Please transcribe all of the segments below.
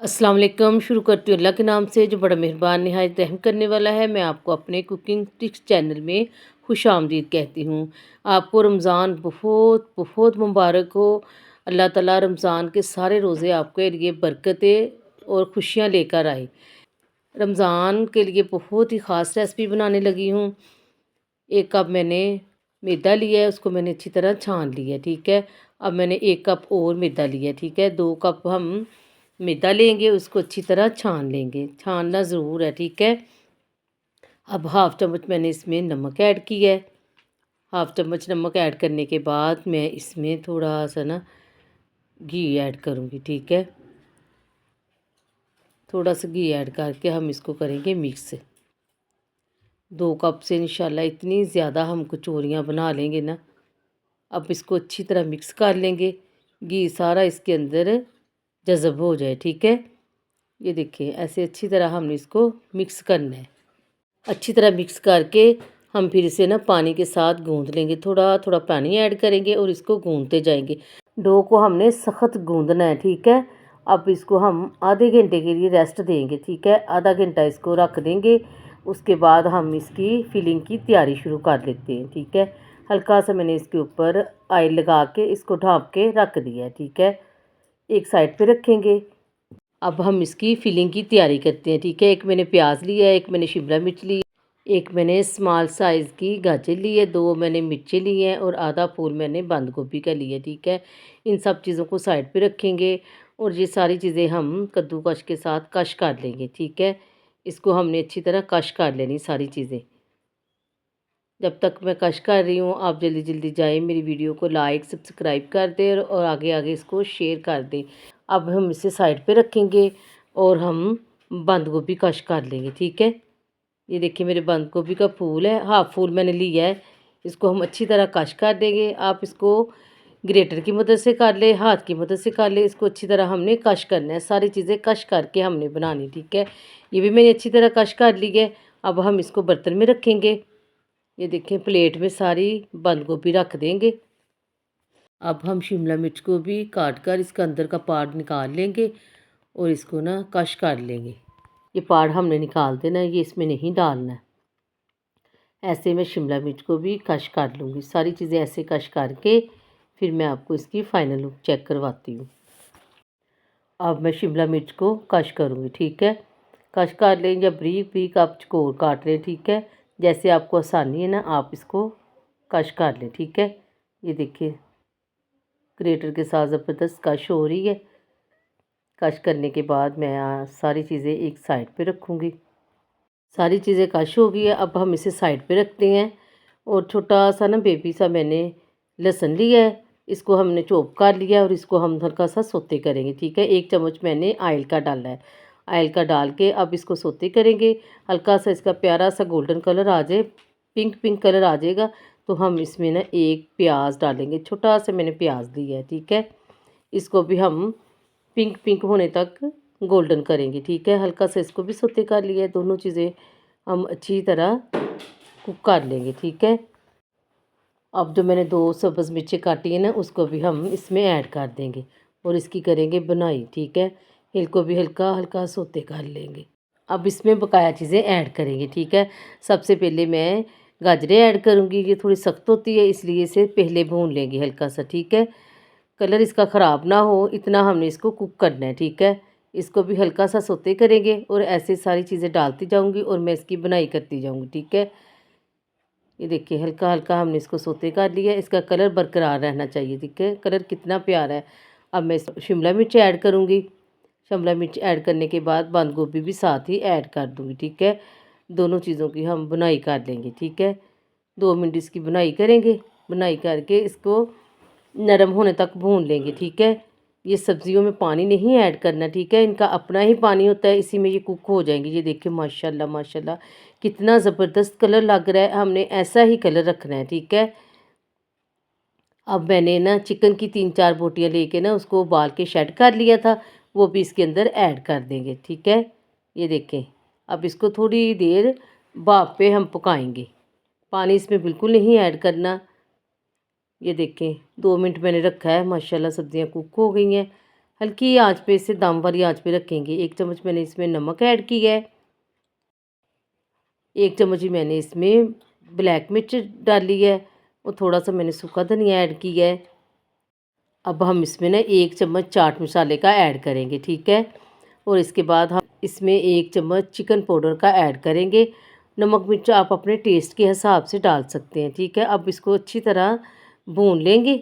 अस्सलाम वालेकुम। शुरू करती हूँ अल्लाह के नाम से जो बड़ा मेहरबान नहायत रहम करने वाला है। मैं आपको अपने कुकिंग टिप्स चैनल में खुशामदीद कहती हूँ। आपको रमज़ान बहुत बहुत मुबारक हो। अल्लाह ताला रमज़ान के सारे रोज़े आपके लिए बरकतें और खुशियाँ लेकर आए। रमज़ान के लिए बहुत ही ख़ास रेसिपी बनाने लगी हूँ। एक कप मैंने मैदा लिया है, उसको मैंने अच्छी तरह छान लिया है, ठीक है। अब मैंने 1 कप और मैदा लिया है, ठीक है। 2 कप हम मैदा लेंगे, उसको अच्छी तरह छान लेंगे, छानना ज़रूर है, ठीक है। अब हाफ़ चम्मच मैंने इसमें नमक ऐड किया है। हाफ़ चम्मच नमक ऐड करने के बाद मैं इसमें थोड़ा सा ना घी ऐड करूँगी, ठीक है। थोड़ा सा घी ऐड करके हम इसको करेंगे मिक्स। 2 कप से इंशाल्लाह इतनी ज़्यादा हम कचौरियाँ बना लेंगे ना। अब इसको अच्छी तरह मिक्स कर लेंगे, घी सारा इसके अंदर जज़ब हो जाए, ठीक है। ये देखिए ऐसे अच्छी तरह हमने इसको मिक्स करना है। अच्छी तरह मिक्स करके हम फिर इसे ना पानी के साथ गूँध लेंगे, थोड़ा थोड़ा पानी ऐड करेंगे और इसको गूँधते जाएंगे। डो को हमने सख्त गूँधना है, ठीक है। अब इसको हम आधे घंटे के लिए रेस्ट देंगे, ठीक है। आधा घंटा इसको रख देंगे, उसके बाद हम इसकी फिलिंग की तैयारी शुरू कर लेते हैं, ठीक है। हल्का सा मैंने इसके ऊपर ऑयल लगा के इसको ढाँप के रख दिया है, ठीक है। एक साइड पे रखेंगे। अब हम इसकी फिलिंग की तैयारी करते हैं, ठीक है। एक मैंने प्याज लिया है, एक मैंने शिमला मिर्च ली, एक मैंने स्मॉल साइज़ की गाजर ली है, 2 मैंने मिर्चें ली हैं और आधा फूल मैंने बंद गोभी का लिया है, ठीक है। इन सब चीज़ों को साइड पे रखेंगे और ये सारी चीज़ें हम कद्दूकश के साथ कश कर लेंगे, ठीक है। इसको हमने अच्छी तरह कश कर लेनी सारी चीज़ें। जब तक मैं कश कर रही हूँ आप जल्दी जल्दी जाएं, मेरी वीडियो को लाइक सब्सक्राइब कर दें और आगे आगे इसको शेयर कर दें। अब हम इसे साइड पे रखेंगे और हम बंद गोभी कश कर लेंगे, ठीक है। ये देखिए मेरे बंद गोभी का फूल है, हाफ फूल मैंने लिया है। इसको हम अच्छी तरह कश कर देंगे। आप इसको ग्रेटर की मदद से कर ले, हाथ की मदद से कर ले। इसको अच्छी तरह हमने कश करना है, सारी चीज़ें कश करके हमने बनानी, ठीक है। ये भी मैंने अच्छी तरह कश कर ली है। अब हम इसको बर्तन में रखेंगे। ये देखें प्लेट में सारी बंद गोभी रख देंगे। अब हम शिमला मिर्च को भी काट कर इसका अंदर का पार्ट निकाल लेंगे और इसको ना कश कर लेंगे। ये पार्ट हमने निकाल देना है, ये इसमें नहीं डालना है। ऐसे मैं शिमला मिर्च को भी कश कर लूँगी, सारी चीज़ें ऐसे कश करके फिर मैं आपको इसकी फ़ाइनल लुक चेक करवाती हूँ। अब मैं शिमला मिर्च को कश करूँगी, ठीक है। कश कर लें या बारीक बारीक आप चौकोर काट लें, ठीक है। जैसे आपको आसानी है ना आप इसको कश कर लें, ठीक है। ये देखिए ग्रेटर के साथ ज़बरदस्त कश हो रही है। कश करने के बाद मैं सारी चीज़ें एक साइड पे रखूँगी। सारी चीज़ें कश हो गई है, अब हम इसे साइड पे रखते हैं। और छोटा सा ना बेबी सा मैंने लहसुन लिया है, इसको हमने चॉप कर लिया और इसको हम हल्का सा सोते करेंगे, ठीक है। 1 चम्मच मैंने ऑयल का डाला है। ऑयल का डाल के अब इसको सोते करेंगे। हल्का सा इसका प्यारा सा गोल्डन कलर आ जाए, पिंक पिंक कलर आ जाएगा तो हम इसमें ना एक प्याज डालेंगे। छोटा सा मैंने प्याज लिया है, ठीक है। इसको भी हम पिंक पिंक होने तक गोल्डन करेंगे, ठीक है। हल्का सा इसको भी सोते कर लिया है। दोनों चीज़ें हम अच्छी तरह कुक कर लेंगे, ठीक है। अब जो मैंने 2 सब्ज़ मिर्चें काटी है ना उसको भी हम इसमें ऐड कर देंगे और इसकी करेंगे बुनाई, ठीक है। इनको भी हल्का हल्का सोते कर लेंगे। अब इसमें बकाया चीज़ें ऐड करेंगे, ठीक है। सबसे पहले मैं गाजरें ऐड करूँगी, ये थोड़ी सख्त होती है इसलिए इसे पहले भून लेंगे हल्का सा, ठीक है। कलर इसका ख़राब ना हो इतना हमने इसको कुक करना है, ठीक है। इसको भी हल्का सा सोते करेंगे और ऐसे सारी चीज़ें डालती जाऊँगी और मैं इसकी बुनाई करती जाऊँगी, ठीक है। ये देखिए हल्का हल्का हमने इसको सोते कर लिया, इसका कलर बरकरार रहना चाहिए, ठीक है। कलर कितना प्यारा है। अब मैं शिमला मिर्च ऐड करूँगी। शिमला मिर्च ऐड करने के बाद बंद गोभी भी साथ ही ऐड कर दूँगी, ठीक है। दोनों चीज़ों की हम बुनाई कर लेंगे, ठीक है। 2 मिनट इसकी बुनाई करेंगे। बुनाई करके इसको नरम होने तक भून लेंगे, ठीक है। ये सब्जियों में पानी नहीं ऐड करना, ठीक है। इनका अपना ही पानी होता है, इसी में ये कुक हो जाएंगी। ये देखिए माशाल्लाह माशाल्लाह कितना ज़बरदस्त कलर लग रहा है। हमने ऐसा ही कलर रखना है, ठीक है। अब मैंने ना चिकन की 3-4 बोटियाँ लेके ना उसको उबाल के शेड कर लिया था, वो भी इसके अंदर ऐड कर देंगे, ठीक है। ये देखें अब इसको थोड़ी देर भाप पे हम पकाएंगे, पानी इसमें बिल्कुल नहीं ऐड करना। ये देखें 2 मिनट मैंने रखा है, माशाल्लाह सब्जियां कुक हो गई हैं। हल्की आंच पे इसे दम वाली आंच पे रखेंगे। 1 चम्मच मैंने इसमें नमक ऐड किया है। 1 चम्मच ही मैंने इसमें ब्लैक मिर्च डाली है और थोड़ा-सा मैंने सूखा धनिया ऐड किया है। अब हम इसमें ना 1 चम्मच चाट मसाले का ऐड करेंगे, ठीक है? और इसके बाद हम इसमें 1 चम्मच चिकन पाउडर का ऐड करेंगे। नमक मिर्च आप अपने टेस्ट के हिसाब से डाल सकते हैं, ठीक है? अब इसको अच्छी तरह भून लेंगे,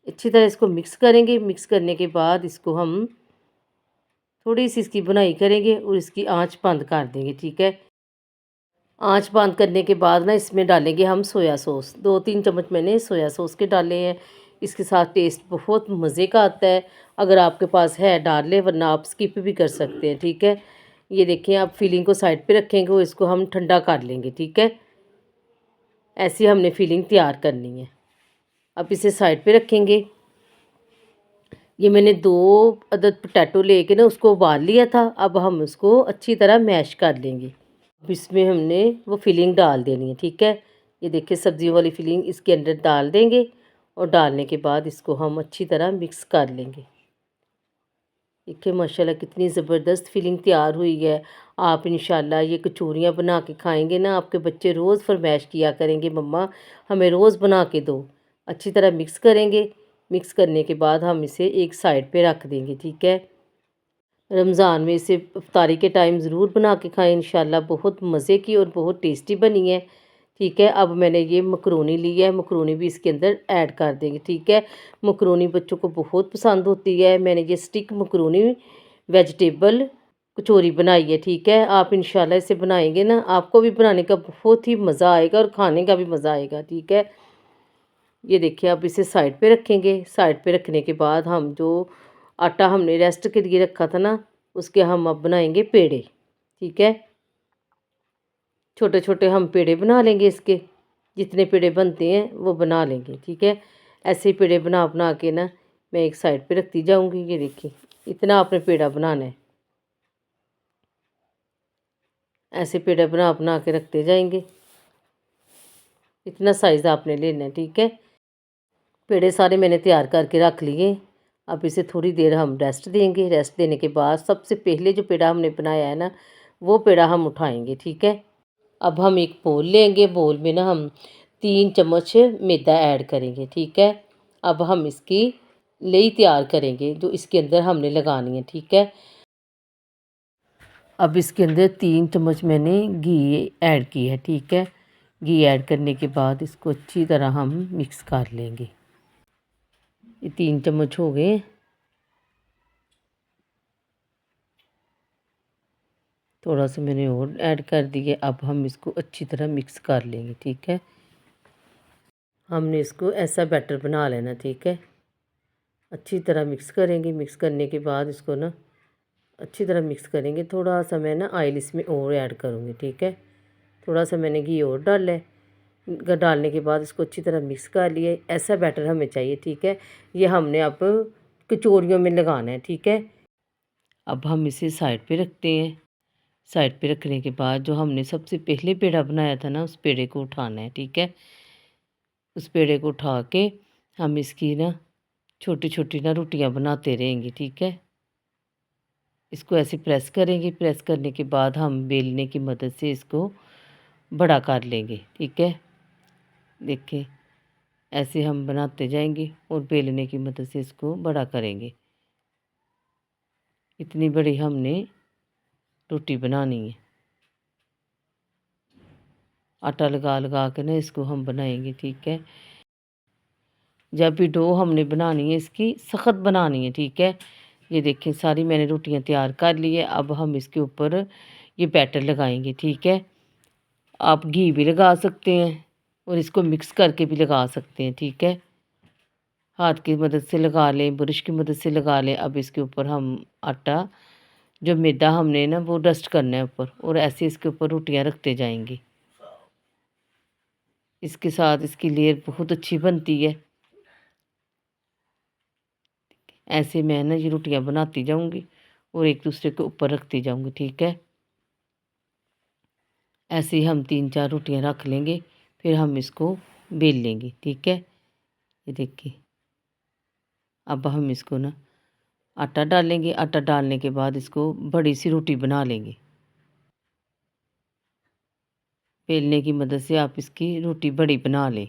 अच्छी तरह इसको मिक्स करेंगे। मिक्स करने के बाद इसको हम थोड़ी सी इसकी भुनाई करेंगे और इसकी आंच बंद कर देंगे, ठीक है? आंच बंद करने के बाद ना इसमें डालेंगे हम सोया सॉस। 2-3 चम्मच मैंने सोया सॉस के डाले हैं। इसके साथ टेस्ट बहुत मज़े का आता है। अगर आपके पास है डाल लें, वरना आप स्किप भी कर सकते हैं, ठीक है? ये देखिए, आप फिलिंग को साइड पे रखेंगे और इसको हम ठंडा कर लेंगे, ठीक है? ऐसी हमने फिलिंग तैयार करनी है। अब इसे साइड पे रखेंगे। ये मैंने 2 अदद पोटैटो लेके ना उसको उबाल लिया था। अब हम उसको अच्छी तरह मैश कर लेंगे। अब इसमें हमने वो फिलिंग डाल देनी है, ठीक है? ये देखिए, सब्ज़ी वाली फिलिंग इसके अंदर डाल देंगे और डालने के बाद इसको हम अच्छी तरह मिक्स कर लेंगे। देखिए माशाल्लाह कितनी ज़बरदस्त फिलिंग तैयार हुई है। आप इंशाल्लाह ये कचौरियाँ बना के खाएंगे ना, आपके बच्चे रोज़ फरमाइश किया करेंगे, मम्मा हमें रोज़ बना के दो। अच्छी तरह मिक्स करेंगे। मिक्स करने के बाद हम इसे एक साइड पे रख देंगे, ठीक है? रमज़ान में इसे इफ्तारी के टाइम ज़रूर बना के खाएं, इंशाल्लाह बहुत मज़े की और बहुत टेस्टी बनी है, ठीक है? अब मैंने ये मकरोनी ली है, मकरोनी भी इसके अंदर ऐड कर देंगे, ठीक है? मकरोनी बच्चों को बहुत पसंद होती है। मैंने ये स्टिक मकरोनी वेजिटेबल कचौरी बनाई है, ठीक है? आप इंशाल्लाह इसे बनाएंगे ना, आपको भी बनाने का बहुत ही मज़ा आएगा और खाने का भी मज़ा आएगा, ठीक है? ये देखिए, अब इसे साइड पे रखेंगे। साइड पे रखने के बाद हम जो आटा हमने रेस्ट के लिए रखा था ना, उसके हम अब बनाएंगे पेड़े, ठीक है? छोटे छोटे हम पेड़े बना लेंगे इसके। जितने पेड़े बनते हैं वो बना लेंगे, ठीक है? ऐसे ही पेड़े बना बना के ना मैं एक साइड पे रखती जाऊंगी। ये देखिए, इतना आपने पेड़ा बनाना है। ऐसे पेड़ा बना बना के रखते जाएंगे। इतना साइज़ आपने लेना है, ठीक है? पेड़े सारे मैंने तैयार करके रख लिए। अब इसे थोड़ी देर हम रेस्ट देंगे। रेस्ट देने के बाद सबसे पहले जो पेड़ा हमने बनाया है ना, वो पेड़ा हम उठाएंगे, ठीक है? अब हम एक बोल लेंगे। बोल में ना हम 3 चम्मच मैदा ऐड करेंगे, ठीक है? अब हम इसकी लेई तैयार करेंगे जो इसके अंदर हमने लगानी है, ठीक है? अब इसके अंदर 3 चम्मच मैंने घी ऐड की है, ठीक है? घी ऐड करने के बाद इसको अच्छी तरह हम मिक्स कर लेंगे। ये 3 चम्मच हो गए। थोड़ा सा मैंने और ऐड कर दिया। अब हम इसको अच्छी तरह मिक्स कर लेंगे, ठीक है? हमने इसको ऐसा बैटर बना लेना, ठीक है? अच्छी तरह मिक्स करेंगे। मिक्स करने के बाद इसको ना अच्छी तरह मिक्स करेंगे। थोड़ा सा मैं ना ऑयल इसमें और ऐड करूँगी, ठीक है? थोड़ा सा मैंने घी और डाला है। डालने के बाद इसको अच्छी तरह मिक्स कर लिए। ऐसा बैटर हमें चाहिए, ठीक है? ये हमने अब कचौरियों में लगाना है, ठीक है? अब हम इसे साइड पे रखते हैं। साइड पे रखने के बाद जो हमने सबसे पहले पेड़ा बनाया था ना, उस पेड़े को उठाना है, ठीक है? उस पेड़े को उठा के हम इसकी ना छोटी छोटी ना रोटियां बनाते रहेंगे, ठीक है? इसको ऐसे प्रेस करेंगे। प्रेस करने के बाद हम बेलने की मदद से इसको बड़ा कर लेंगे, ठीक है? देखिए, ऐसे हम बनाते जाएंगे और बेलने की मदद से इसको बड़ा करेंगे। इतनी बड़ी हमने रोटी बनानी है। आटा लगा लगा के ना इसको हम बनाएंगे, ठीक है? जब भी डो हमने बनानी है इसकी सख्त बनानी है, ठीक है? ये देखिए, सारी मैंने रोटियां तैयार कर ली है। अब हम इसके ऊपर ये बैटर लगाएंगे, ठीक है? आप घी भी लगा सकते हैं और इसको मिक्स करके भी लगा सकते हैं, ठीक है? हाथ की मदद से लगा लें, ब्रश की मदद से लगा लें। अब इसके ऊपर हम आटा जो मैदा हमने ना वो डस्ट करना है ऊपर, और ऐसे इसके ऊपर रोटियां रखते जाएंगे। इसके साथ इसकी लेयर बहुत अच्छी बनती है। ऐसे मैं ना ये रोटियां बनाती जाऊंगी और एक दूसरे के ऊपर रखती जाऊंगी, ठीक है? ऐसे ही हम 3-4 रोटियां रख लेंगे, फिर हम इसको बेल लेंगे, ठीक है? ये देखिए, अब हम इसको ना आटा डालेंगे। आटा डालने के बाद इसको बड़ी सी रोटी बना लेंगे। बेलने की मदद से आप इसकी रोटी बड़ी बना लें।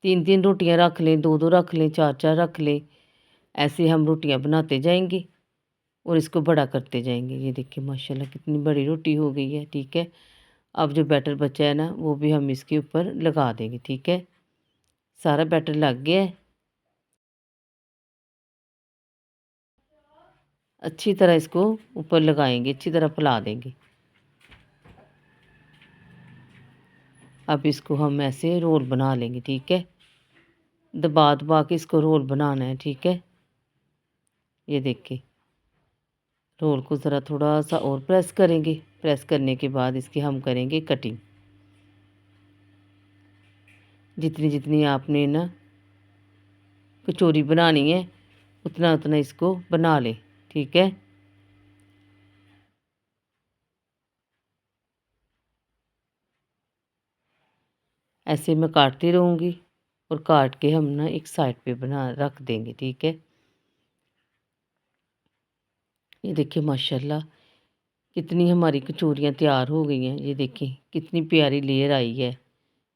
3-3 रोटियां रख लें, 2-2 रख लें, 4-4 रख लें। ऐसे हम रोटियां बनाते जाएंगे और इसको बड़ा करते जाएंगे। ये देखिए माशाल्लाह कितनी बड़ी रोटी हो गई है। ठीक है, अब जो बैटर बचा है ना वो भी हम इसके ऊपर लगा देंगे। ठीक है, सारा बैटर लग गया है। अच्छी तरह इसको ऊपर लगाएंगे, अच्छी तरह फैला देंगे। अब इसको हम ऐसे रोल बना लेंगे। ठीक है, दबा दबा के इसको रोल बनाना है। ठीक है, ये देखिए रोल को ज़रा थोड़ा सा और प्रेस करेंगे। प्रेस करने के बाद इसकी हम करेंगे कटिंग। जितनी जितनी आपने ना कचौरी बनानी है उतना उतना इसको बना लें। ठीक है, ऐसे मैं काटती रहूँगी और काट के हम ना एक साइड पे बना रख देंगे। ठीक है, ये देखिए माशाल्लाह कितनी हमारी कचौरियाँ तैयार हो गई हैं। ये देखिए कितनी प्यारी लेयर आई है।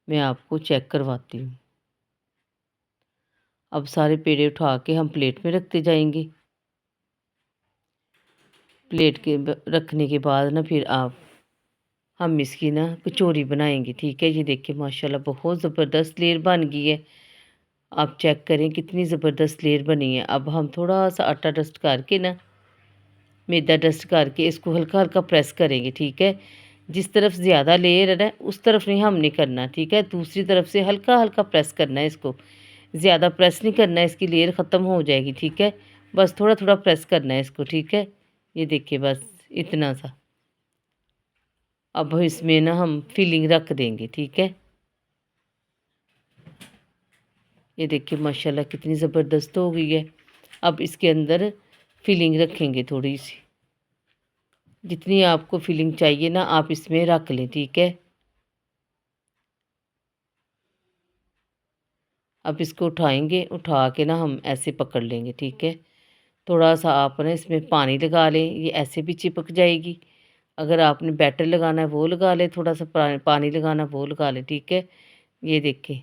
मैं आपको चेक करवाती हूँ। अब सारे पेड़े उठा के हम प्लेट में रखते जाएंगे। प्लेट के रखने के बाद ना फिर आप हम इसकी ना कचौरी बनाएंगे। ठीक है, ये देखिए माशाल्लाह बहुत ज़बरदस्त लेयर बन गई है। आप चेक करें कितनी ज़बरदस्त लेयर बनी है। अब हम थोड़ा सा आटा डस्ट करके ना मैदा डस्ट करके इसको हल्का हल्का प्रेस करेंगे। ठीक है, जिस तरफ ज़्यादा लेयर है ना उस तरफ नहीं हमने करना। ठीक है, दूसरी तरफ से हल्का हल्का प्रेस करना है इसको। ज़्यादा प्रेस नहीं करना है, इसकी लेयर ख़त्म हो जाएगी। ठीक है, बस थोड़ा थोड़ा प्रेस करना है इसको। ठीक है, ये देखिए बस इतना सा। अब इसमें ना हम फिलिंग रख देंगे। ठीक है, ये देखिए माशाल्लाह कितनी ज़बरदस्त हो गई है। अब इसके अंदर फिलिंग रखेंगे थोड़ी सी। जितनी आपको फिलिंग चाहिए ना आप इसमें रख लें। ठीक है, अब इसको उठाएंगे, उठा के ना हम ऐसे पकड़ लेंगे। ठीक है, थोड़ा सा आप ना इसमें पानी लगा लें, ये ऐसे भी चिपक जाएगी। अगर आपने बैटर लगाना है वो लगा लें, थोड़ा सा पानी लगाना वो लगा लें। ठीक है, ये देखें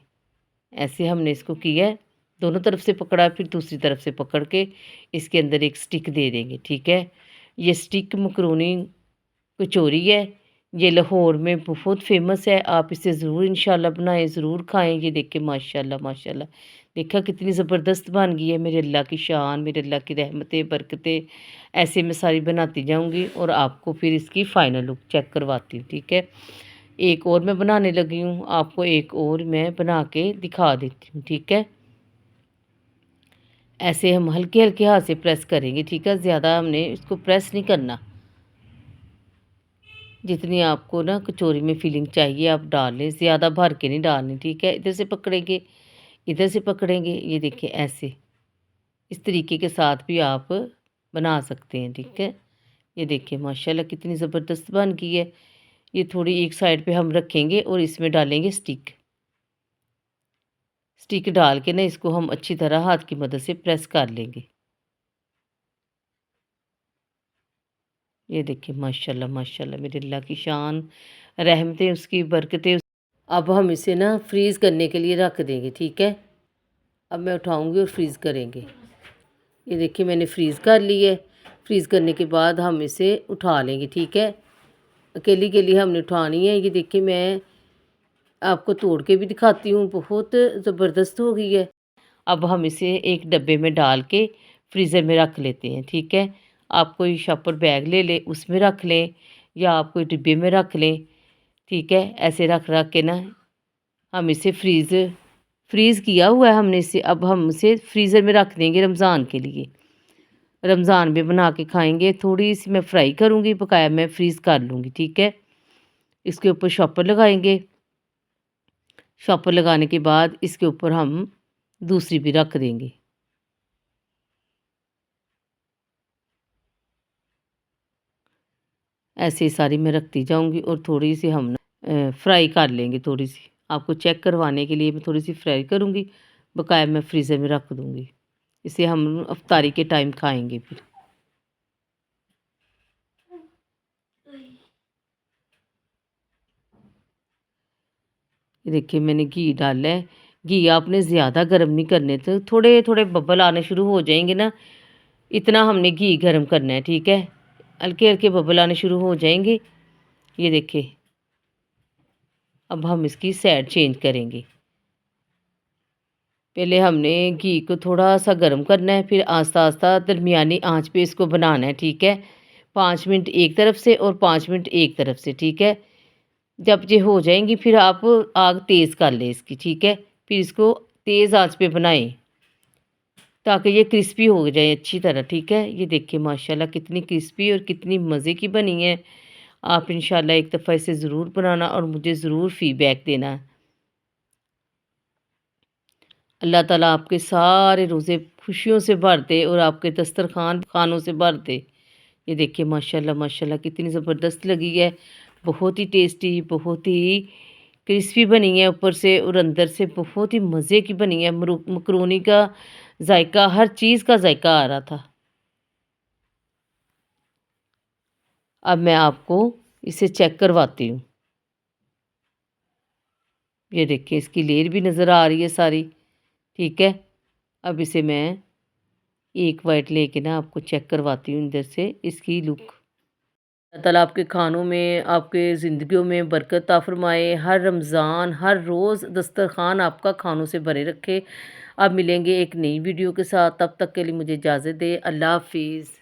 ऐसे हमने इसको किया है। दोनों तरफ से पकड़ा, फिर दूसरी तरफ से पकड़ के इसके अंदर एक स्टिक दे देंगे। ठीक है, ये स्टिक मकरोनी कचौरी है। ये लाहौर में बहुत फेमस है। आप इसे ज़रूर इंशाल्लाह बनाएं, ज़रूर खाएं। ये देखिए माशाल्लाह माशाल्लाह, देखा कितनी ज़बरदस्त बन गई है। मेरे अल्लाह की शान, मेरे अल्लाह की रहमतें बरकतें। ऐसे मैं सारी बनाती जाऊंगी और आपको फिर इसकी फ़ाइनल लुक चेक करवाती हूँ। ठीक है, एक और मैं बनाने लगी हूँ, आपको एक और मैं बना के दिखा देती हूँ। ठीक है, ऐसे हम हल्के हल्के हाथ से प्रेस करेंगे। ठीक है, ज़्यादा हमने इसको प्रेस नहीं करना। जितनी आपको ना कचौरी में फिलिंग चाहिए आप डाल लें, ज़्यादा भर के नहीं डालनी। ठीक है, इधर से पकड़ेंगे, इधर से पकड़ेंगे। ये देखिए ऐसे इस तरीके के साथ भी आप बना सकते हैं। ठीक है, ये देखिए माशाल्लाह कितनी ज़बरदस्त बन गई है। ये थोड़ी एक साइड पे हम रखेंगे और इसमें डालेंगे स्टिक। स्टिक डाल के ना इसको हम अच्छी तरह हाथ की मदद से प्रेस कर लेंगे। ये देखिए माशाल्लाह माशाल्लाह, मेरे अल्लाह की शान, रहमतें उसकी बरकतें। अब हम इसे ना फ्रीज़ करने के लिए रख देंगे। ठीक है, अब मैं उठाऊंगी और फ्रीज़ करेंगे। ये देखिए मैंने फ्रीज़ कर ली है। फ्रीज़ करने के बाद हम इसे उठा लेंगे। ठीक है, अकेली के लिए हमने उठानी है। ये देखिए मैं आपको तोड़ के भी दिखाती हूँ, बहुत ज़बरदस्त हो गई है। अब हम इसे एक डब्बे में डाल के फ्रीज़र में रख लेते हैं। ठीक है, आप कोई शॉपर बैग ले लें उसमें रख लें या आप कोई डिब्बे में रख लें। ठीक है, ऐसे रख रख के ना हम इसे फ्रीज़ किया हुआ है हमने इसे। अब हम इसे फ्रीज़र में रख देंगे रमज़ान के लिए। रमज़ान में बना के खाएंगे। थोड़ी सी मैं फ्राई करूँगी, बकाया मैं फ्रीज़ कर लूँगी। ठीक है, इसके ऊपर शॉपर लगाएंगे। शॉपर लगाने के बाद इसके ऊपर हम दूसरी भी रख देंगे। ऐसे ही सारी मैं रखती जाऊँगी और थोड़ी सी हम ना फ्राई कर लेंगे। थोड़ी सी आपको चेक करवाने के लिए मैं थोड़ी सी फ्राई करूँगी, बकाया मैं फ्रीज़र में रख दूँगी। इसे हम इफ्तारी के टाइम खाएंगे फिर। ये देखिए मैंने घी डाला है। घी आपने ज़्यादा गर्म नहीं करने, तो थोड़े थोड़े बबल आने शुरू हो जाएंगे ना, इतना हमने घी गर्म करना है, ठीक है। हल्के हल्के बबल आने शुरू हो जाएंगे। ये देखिए अब हम इसकी साइड चेंज करेंगे। पहले हमने घी को थोड़ा सा गर्म करना है, फिर आस्ता आस्ता दरमियानी आंच पे इसको बनाना है, ठीक है। 5 मिनट एक तरफ से और 5 मिनट एक तरफ से, ठीक है। जब ये हो जाएंगी फिर आप आग तेज़ कर लें इसकी, ठीक है। फिर इसको तेज़ आंच पे बनाएं ताकि ये क्रिस्पी हो जाए अच्छी तरह, ठीक है। ये देखिए माशाल्लाह कितनी क्रिस्पी और कितनी मज़े की बनी है। आप इंशाल्लाह एक दफ़ा इसे ज़रूर बनाना और मुझे ज़रूर फ़ीडबैक देना। अल्लाह ताला आपके सारे रोज़े खुशियों से भर दे और आपके दस्तरखान खानों से भर दे। ये देखिए माशाल्लाह माशाल्लाह कितनी ज़बरदस्त लगी है। बहुत ही टेस्टी, बहुत ही क्रिस्पी बनी है ऊपर से और अंदर से बहुत ही मज़े की बनी है। मकरोनी का जायका, हर चीज़ का जायका आ रहा था। अब मैं आपको इसे चेक करवाती हूँ। ये देखिए इसकी लेयर भी नज़र आ रही है सारी, ठीक है। अब इसे मैं एक बाइट लेके ना आपको चेक करवाती हूँ अंदर से इसकी लुक। अल्लाह ताला आपके खानों में, आपके ज़िंदगियों में बरकत अता फ़रमाए। हर रमज़ान, हर रोज़ दस्तरख़ान आपका खानों से भरे रखे। अब मिलेंगे एक नई वीडियो के साथ, तब तक के लिए मुझे इजाज़त दें। अल्लाह हाफ़िज़।